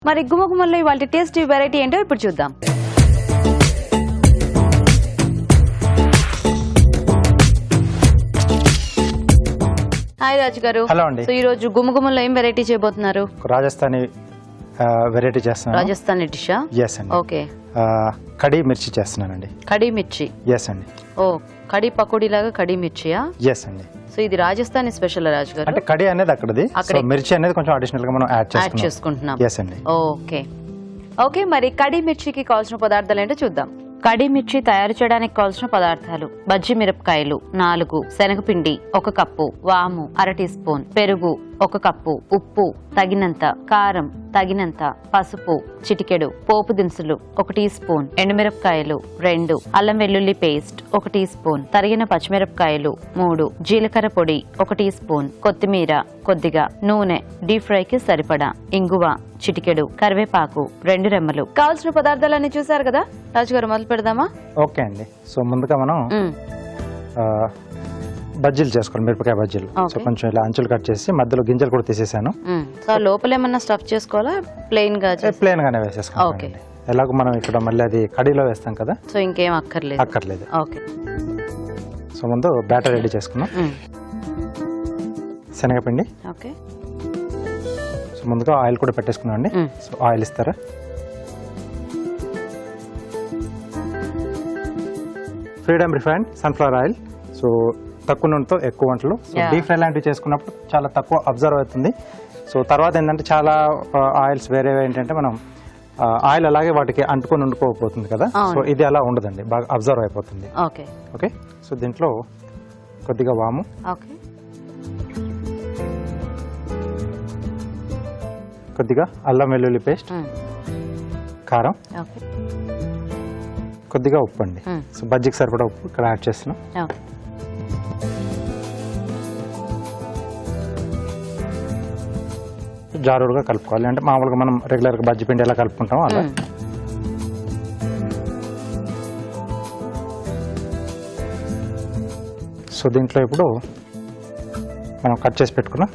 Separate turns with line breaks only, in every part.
మరి గుమగుమల్లో ఇవాళ tasty variety ఏంటో ఇప్పుడు చూద్దాం. హాయ్ రాజు గారు.
హలో అండి.
సో ఈ రోజు గుమగుమల్లో ఏం వెరైటీ చేయబోతున్నారు?
రాజస్థానీ వెరైటీ చేస్తున్నాను.
రాజస్థానీ డిషా?
ఎస్ అండి.
ఓకే.
కడీ మిర్చి చేస్తున్నానండి.
కడీ మిర్చి?
ఎస్ అండి.
ఓ, కడీ పకోడీ లాగా కడీ మిర్చియా?
ఎస్ అండి.
సో ఇది రాజస్థానీ స్పెషల్ రాజు గారు?
అంటే కడీ అనేది అక్కడది, మిర్చి అనేది కొంచెం అడిషనల్ గా మనం యాడ్
చేసుకుంటున్నాం.
ఎస్ అండి.
Okay okay. మరి కడీ మిర్చికి కావాల్సిన పదార్థాలు ఏంటో చూద్దాం. కడీ మిర్చి తయారు చేయడానికి కావాల్సిన పదార్థాలు: బజ్జి మిరపకాయలు 4, శనగపిండి 1 కప్పు, వాము 1/2 టీ స్పూన్, పెరుగు 1 కప్పు, ఉప్పు తగినంత, కారం తగినంత, పసుపు చిటికెడు, పోపు దినుసులు 1 టీ స్పూన్, ఎండుమిరపకాయలు 2, అల్లం వెల్లుల్లి పేస్ట్ 1 టీ స్పూన్, తరిగిన పచ్చిమిరపకాయలు 3, జీలకర్ర పొడి 1 టీ స్పూన్, కొత్తిమీర కొద్దిగా, నూనె, డీప్ ఫ్రైకి సరిపడా, ఇంగువ చిటికెడు, కరివేపాకు 2 రెమ్మలు. కావాల్సిన పదార్థాలన్నీ చూసారు కదా రాజుగారు, మొదలు పెడదామా?
ఓకే అండి. సో ముందుగా మనం బజ్జీలు చేసుకోవాలి, మిరపకాయ బజ్జీలు. సో కొంచెం ఇలా అంచులు కట్ చేసి మధ్యలో గింజలు కూడా తీసేసాను.
సో లోపల ఏమన్నా స్టఫ్ చేసుకోవాలా? ప్లెయిన్ గా?
ప్లెయిన్ గానే వేసేసుకోవాలి. ఎలాగో మనం ఇక్కడ మళ్ళీ అది కడీలో వేస్తాం కదా,
సో ఇంకేం అక్కర్లేదు. ఓకే.
సో ముందు బ్యాటర్ రెడీ చేసుకున్నాం. శనగపిండి.
ఓకే.
సో ముందుగా ఆయిల్ కూడా పెట్టేసుకున్నాం అండి. సో ఆయిల్ ఇస్తారా? Freedom refined sunflower oil. So తక్కువ నూనెతో ఎక్కువ వంటలు. సో డీప్ ఫ్రై లాంటివి చేసుకున్నప్పుడు చాలా తక్కువ అబ్జర్వ్ అవుతుంది. సో తర్వాత ఏంటంటే చాలా ఆయిల్స్ వేరే ఏంటంటే మనం ఆయిల్ అలాగే వాటికి అంటుకొని ఉండిపోతుంది కదా. సో ఇది అలా ఉండదండి, బాగా అబ్జర్వ్ అయిపోతుంది.
Okay
okay. సో దీంట్లో కొద్దిగా వాము, కొద్దిగా అల్లం వెల్లుల్లి పేస్ట్, కారం, కొద్దిగా ఉప్పు అండి. సో బజ్జీకి సరిపడా ఉప్పు ఇక్కడ యాడ్ చేస్తున్నాం. జారుడుగా కలుపుకోవాలి, అంటే మామూలుగా మనం రెగ్యులర్గా బజ్జీ పిండి ఎలా కలుపుకుంటామో అలా. సో దీంట్లో ఇప్పుడు మనం కట్ చేసి పెట్టుకున్న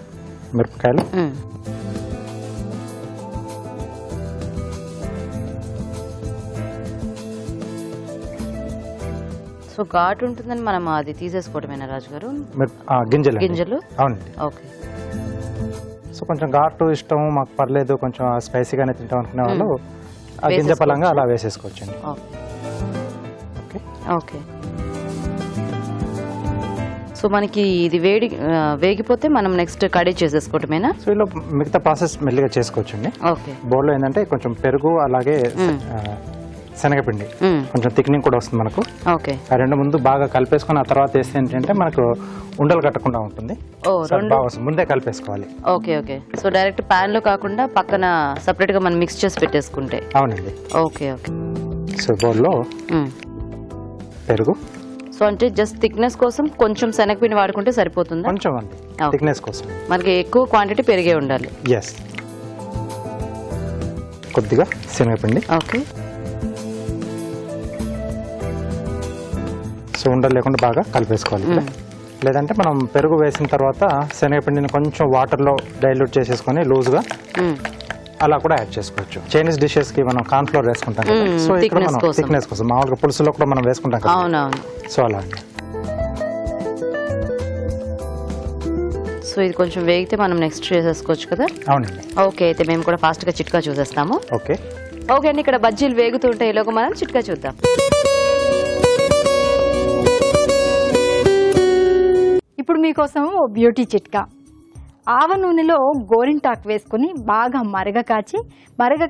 మిరపకాయలు,
సో ఘాటు ఉంటుందని మనం అది తీసేసుకోవడమేనా రాజు గారు?
గింజలు. అవునండి.
ఓకే.
సో కొంచెం ఘాటు ఇష్టం మాకు, పర్లేదు కొంచెం స్పైసీగానే తింటాం అనుకునే వాళ్ళు ఆ గింజ పలంగా అలా వేసేసుకోవచ్చండి. Okay
okay. సో మనకి ఇది వేగిపోతే మనం నెక్స్ట్ కడీ చేసేసుకోవటమేనా? సో
ఇలా మిగతా ప్రాసెస్ మెల్లిగా చేసుకోవచ్చండి.
ఓకే.
బౌల్లో ఏంటంటే కొంచెం పెరుగు అలాగే శనగపిండి, కొంచెం థిక్నింగ్ కూడా వస్తుంది మనకు.
ఓకే.
ఆ రెండు ముందు బాగా కలిపేసుకుని ఆ తర్వాత వేస్తే ఏంటంటే మనకు ఉండలు కట్టకుండా ఉంటుంది. ముందే కలిపేసుకోవాలి.
Okay okay. So direct pan లో కాకుండా పక్కన సెపరేట్ గా మనం మిక్స్ చేసి పెట్టేసుకుంటే.
అవునండి.
Okay okay.
సో బౌల్లో పెరుగు.
సో అంటే జస్ట్ థిక్నెస్ కోసం కొంచెం శనగపిండి వాడుకుంటే సరిపోతుంది.
కొంచెం అండి, థిక్నెస్ కోసం.
మనకి ఎక్కువ క్వాంటిటీ పెరిగే ఉండాలి.
ఎస్. కొద్దిగా శనగపిండి.
ఓకే.
సో ఉండలు లేకుండా బాగా కలిపేసుకోవాలి. లేదంటే మనం పెరుగు వేసిన తర్వాత శనగపిండిని కొంచెం వాటర్లో డైల్యూట్ చేసేసుకొని లూజ్గా అలా కూడా యాడ్ చేసుకోవచ్చు. చైనీస్ డిషెస్ కి మనం కార్న్ ఫ్లోర్ వేసుకుంటాం కదా, సో ఇక్కడ మనం థిక్నెస్ కోసం మామూలుగా పులుసులో కూడా మనం వేసుకుంటాం కదా.
అవునవును.
సో అలా అండి.
సో ఇది కొంచెం వేగితే మనం నెక్స్ట్ చేసేసుకోవచ్చు కదా.
అవునండి.
ఓకే. అయితే మేము కూడా ఫాస్ట్ గా చిట్కా చూసేస్తాము.
ఓకే
ఓకే అండి. ఇక్కడ బజ్జీలు వేగుతుంటే ఈలోగా మనం చిట్కా చూద్దాం.
ఇప్పుడు మీకోసం ఓ బ్యూటీ చిట్కా. ఆవ నూనెలో గోరింటాకు వేసుకుని బాగా మరగ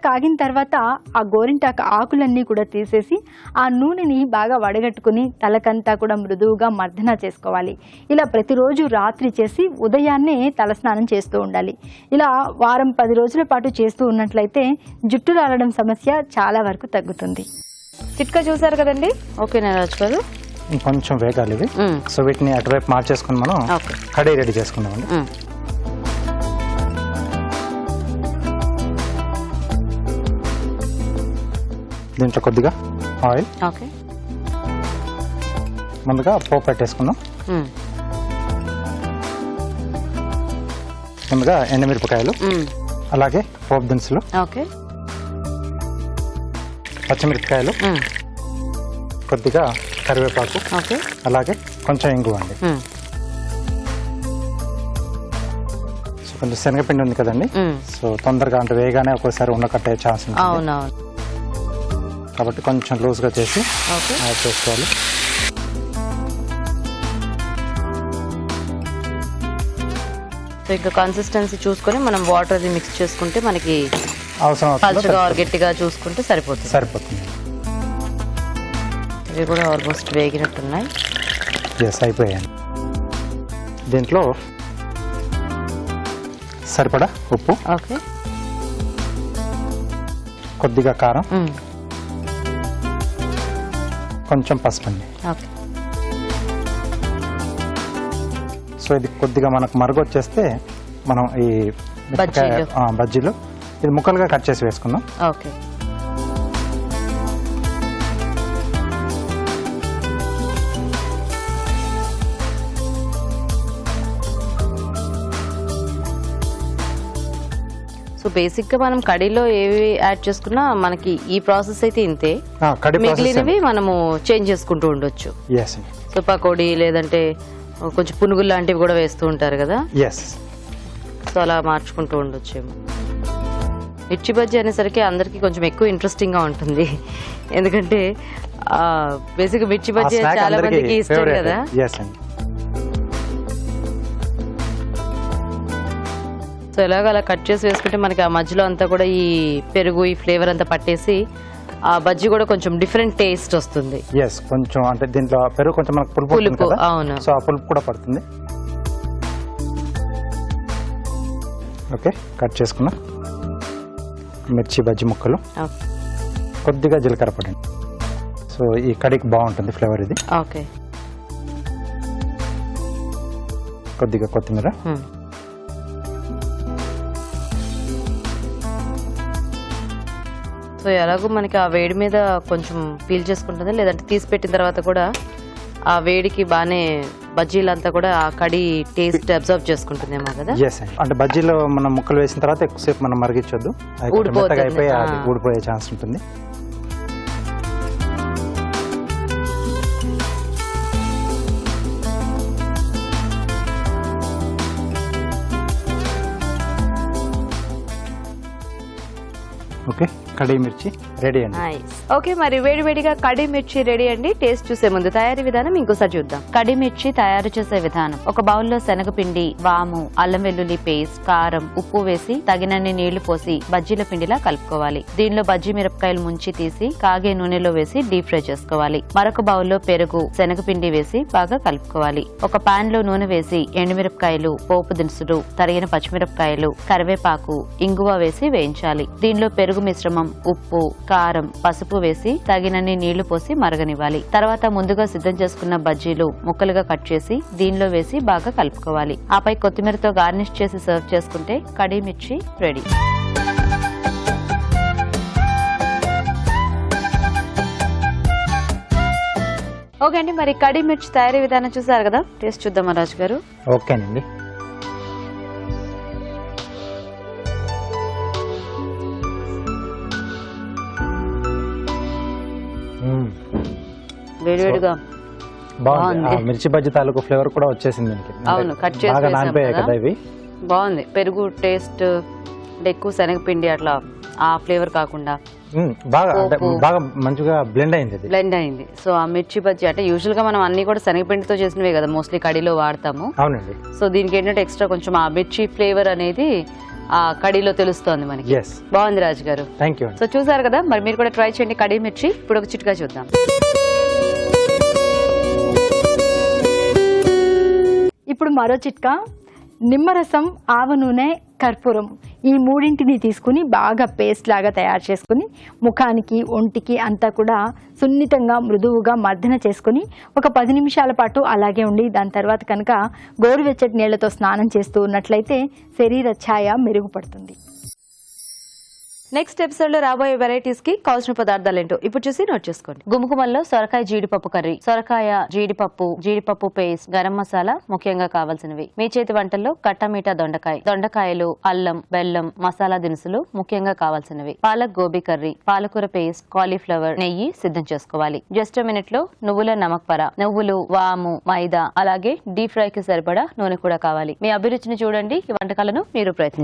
కాగిన తర్వాత ఆ గోరింటాకు ఆకులన్నీ కూడా తీసేసి ఆ నూనెని బాగా వడగట్టుకుని తలకంతా కూడా మృదువుగా మర్దన చేసుకోవాలి. ఇలా ప్రతిరోజు రాత్రి చేసి ఉదయాన్నే తలస్నానం చేస్తూ ఉండాలి. ఇలా వారం 10 రోజుల పాటు చేస్తూ ఉన్నట్లయితే జుట్టు రాలడం సమస్య చాలా వరకు తగ్గుతుంది.
చిట్కా చూసారు కదండి. ఓకేనా రాజు గారు?
కొంచెం వేగాలి ఇవి. సో వీటిని అటువైపు మార్చేసుకుని మనం కడీ రెడీ చేసుకుందామండి. దీంట్లో కొద్దిగా ఆయిల్.
ఓకే.
ముందుగా పోపు పెట్టేసుకుందాం. ముందుగా ఎండుమిరపకాయలు, అలాగే పోపు దినుసులు, పచ్చిమిరపకాయలు, కొద్దిగా కరివేపాకు,
ఓకే.
అలాగే కొంచెం ఇంగువ అండి. సో కొంచెం శనగపిండి ఉంది కదండి, సో తొందరగా అంటే వేగానే ఒక్కోసారి ఉండకట్టే ఛాన్స్ ఉంటుంది
అవునవును.
కాబట్టి కొంచెం లూజ్గా చేసి
ఓకే.
యాడ్ చేసుకోవాలి.
సో ఇంకా కన్సిస్టెన్సీ చూసుకొని మనం వాటర్ అది మిక్స్ చేసుకుంటే మనకి
అవసరం
పలుచగా గట్టిగా చూసుకుంటే సరిపోతుంది.
సరిపోతుంది.
ఇవి కూడా ఆల్మోస్ట్ వేగినట్టున్నాయి.
ఎస్, అయిపోయాయి. దీంట్లో సరిపడా ఉప్పు,
ఓకే,
కొద్దిగా కారం, కొంచెం పసుపు అండి.
ఓకే.
సో ఇది కొద్దిగా మనకు మరుగు వచ్చేస్తే మనం ఈ బజ్జీలు ఇది ముక్కలుగా కట్ చేసి వేసుకుందాం.
ఓకే. సో బేసిక్ గా మనం కడీలో ఏవి యాడ్ చేసుకున్నా మనకి ఈ ప్రాసెస్ అయితే ఇంతే. మిగిలినవి మనము చేంజ్ చేసుకుంటూ ఉండొచ్చు. సో పకోడీ లేదంటే కొంచెం పునుగులు లాంటివి కూడా వేస్తూ ఉంటారు కదా, సో అలా మార్చుకుంటూ ఉండొచ్చేమో. మిర్చి బజ్జీ అనేసరికి అందరికి కొంచెం ఎక్కువ ఇంట్రెస్టింగ్ గా ఉంటుంది, ఎందుకంటే బేసిక్ మిర్చి బజ్జీ చాలా మందికి ఇష్టం కదా. సో ఎలాగ అలా కట్ చేసి వేసుకుంటే మనకి ఆ మధ్యలో అంతా కూడా ఈ పెరుగు ఈ ఫ్లేవర్ అంతా పట్టేసి ఆ బజ్జీ కూడా కొంచెం డిఫరెంట్ టేస్ట్ వస్తుంది.
కొంచెం అంటే దీంట్లో పెరుగు కొంచెం మనకు పులుపు,
అవును,
సో ఆ పులుపు కూడా పడుతుంది. ఓకే, కట్ చేసుకున్న మిర్చి బజ్జీ ముక్కలు, కొద్దిగా జీలకర్ర పొడి. సో ఈ కడికి బాగుంటుంది ఫ్లేవర్ ఇది.
ఓకే.
కొద్దిగా కొత్తిమీర,
సో ఎలాగో మనకి ఆ వేడి మీద కొంచెం పీల్ చేసుకుంటుంది, లేదంటే తీసి పెట్టిన తర్వాత కూడా ఆ వేడికి బాగానే బజ్జీలంతా కూడా ఆ కడి టేస్ట్ అబ్జర్వ్ చేసుకుంటుందేమో కదా.
అంటే బజ్జీలో మనం ముక్కలు వేసిన తర్వాత ఎక్కువసేపు మనం మరిగించొద్దు, అయిపోయి ఊడిపోయే ఛాన్స్ ఉంటుంది. ఓకే, కడీ మిర్చి రెడీ అండి.
ఓకే, మరి వేడివేడిగా కడీ మిర్చి రెడీ అండి. టేస్ట్ చూసే ముందు తయారీ విధానం ఇంకోసారి చూద్దాం. కడీ మిర్చి తయారు చేసే విధానం: ఒక బౌల్లో శనగపిండి, వాము, అల్లం వెల్లుల్లి పేస్ట్, కారం, ఉప్పు వేసి తగినన్ని నీళ్లు పోసి బజ్జీల పిండిలా కలుపుకోవాలి. దీనిలో బజ్జీ మిరపకాయలు ముంచి తీసి కాగే నూనెలో వేసి డీప్ ఫ్రై చేసుకోవాలి. మరొక బౌల్లో పెరుగు, శనగపిండి వేసి బాగా కలుపుకోవాలి. ఒక పాన్ లో నూనె వేసి ఎండుమిరపకాయలు, పోపు దినుసులు, తరిగిన పచ్చిమిరపకాయలు, కరివేపాకు, ఇంగువ వేసి వేయించాలి. దీనిలో పెరుగు మిశ్రమం, ఉప్పు, కారం, పసుపు వేసి తగినన్ని నీళ్లు పోసి మరగనివ్వాలి. తర్వాత ముందుగా సిద్ధం చేసుకున్న బజ్జీలు ముక్కలుగా కట్ చేసి దీనిలో వేసి బాగా కలుపుకోవాలి. ఆపై కొత్తిమీరతో గార్నిష్ చేసి సర్వ్ చేసుకుంటే కడీ మిర్చి రెడీ. ఓకే అండి, మరి కడీ మిర్చి తయారీ విధానం చూసారు కదా, టేస్ట్ చూద్దామా రాజు గారు?
ఓకేనండి.
వేడివేడిగా
బాగుంది. మిర్చి బజ్జీ తాలూకు ఫ్లేవర్ కూడా వచ్చేసింది.
అవును, కట్ చేసి
బాగా నానిపోయాయి కదా ఇవి.
బాగుంది. పెరుగు టేస్ట్ అంటే ఎక్కువ శనగపిండి అట్లా ఆ ఫ్లేవర్ కాకుండా
బాగా మంచిగా బ్లెండ్ అయింది.
సో ఆ మిర్చి బజ్జీ అంటే యూజువల్ గా మనం అన్ని కూడా శనగపిండితో చేసినవే కదా మోస్ట్లీ కడీలో వాడతాము.
అవునండి.
సో దీనికి ఏంటంటే ఎక్స్ట్రా కొంచెం ఆ మిర్చి ఫ్లేవర్ అనేది ఆ కడీలో తెలుస్తోంది మనకి. బాగుంది రాజు గారు.
Thank you.
సో చూసారు కదా, మరి మీరు కూడా ట్రై చేయండి కడీ మిర్చి. ఇప్పుడు ఒక చిట్కా చూద్దాం.
ఇప్పుడు మరో చిట్కా: నిమ్మరసం, ఆవ నూనె, కర్పూరం ఈ మూడింటిని తీసుకుని బాగా పేస్ట్ లాగా తయారు చేసుకుని ముఖానికి, ఒంటికి అంతా కూడా సున్నితంగా మృదువుగా మర్దన చేసుకుని ఒక 10 నిమిషాల పాటు అలాగే ఉండి దాని తర్వాత కనుక గోరువెచ్చటి నీళ్లతో స్నానం చేస్తూ ఉన్నట్లయితే శరీర ఛాయ మెరుగుపడుతుంది.
నెక్స్ట్ ఎపిసోడ్ లో రాబోయే వెరైటీస్ కి కావాల్సిన పదార్థాలు ఏంటో ఇప్పుడు చూసి నోట్ చేసుకోండి. గుమ్మకుమల్లో సొరకాయ జీడిపప్పు కర్రీ, సొరకాయ జీడిపప్పు పేస్ట్, గరం మసాలా ముఖ్యంగా కావాల్సినవి. మీ చేతి వంటల్లో కట్టమీట దొండకాయలు, అల్లం, బెల్లం, మసాలా దినుసులు ముఖ్యంగా కావాల్సినవి. పాలక్ గోబీ కర్రీ, పాలకూర పేస్ట్, కాలీఫ్లవర్, నెయ్యి సిద్ధం చేసుకోవాలి. జస్ట్ మినిట్ లో నువ్వుల నమక్ పరా, నువ్వులు, వాము, మైదా, అలాగే డీప్ ఫ్రై కి సరిపడా నూనె కూడా కావాలి. మీ అభిరుచిని చూడండి, ఈ వంటకాలను మీరు ప్రయత్నించండి.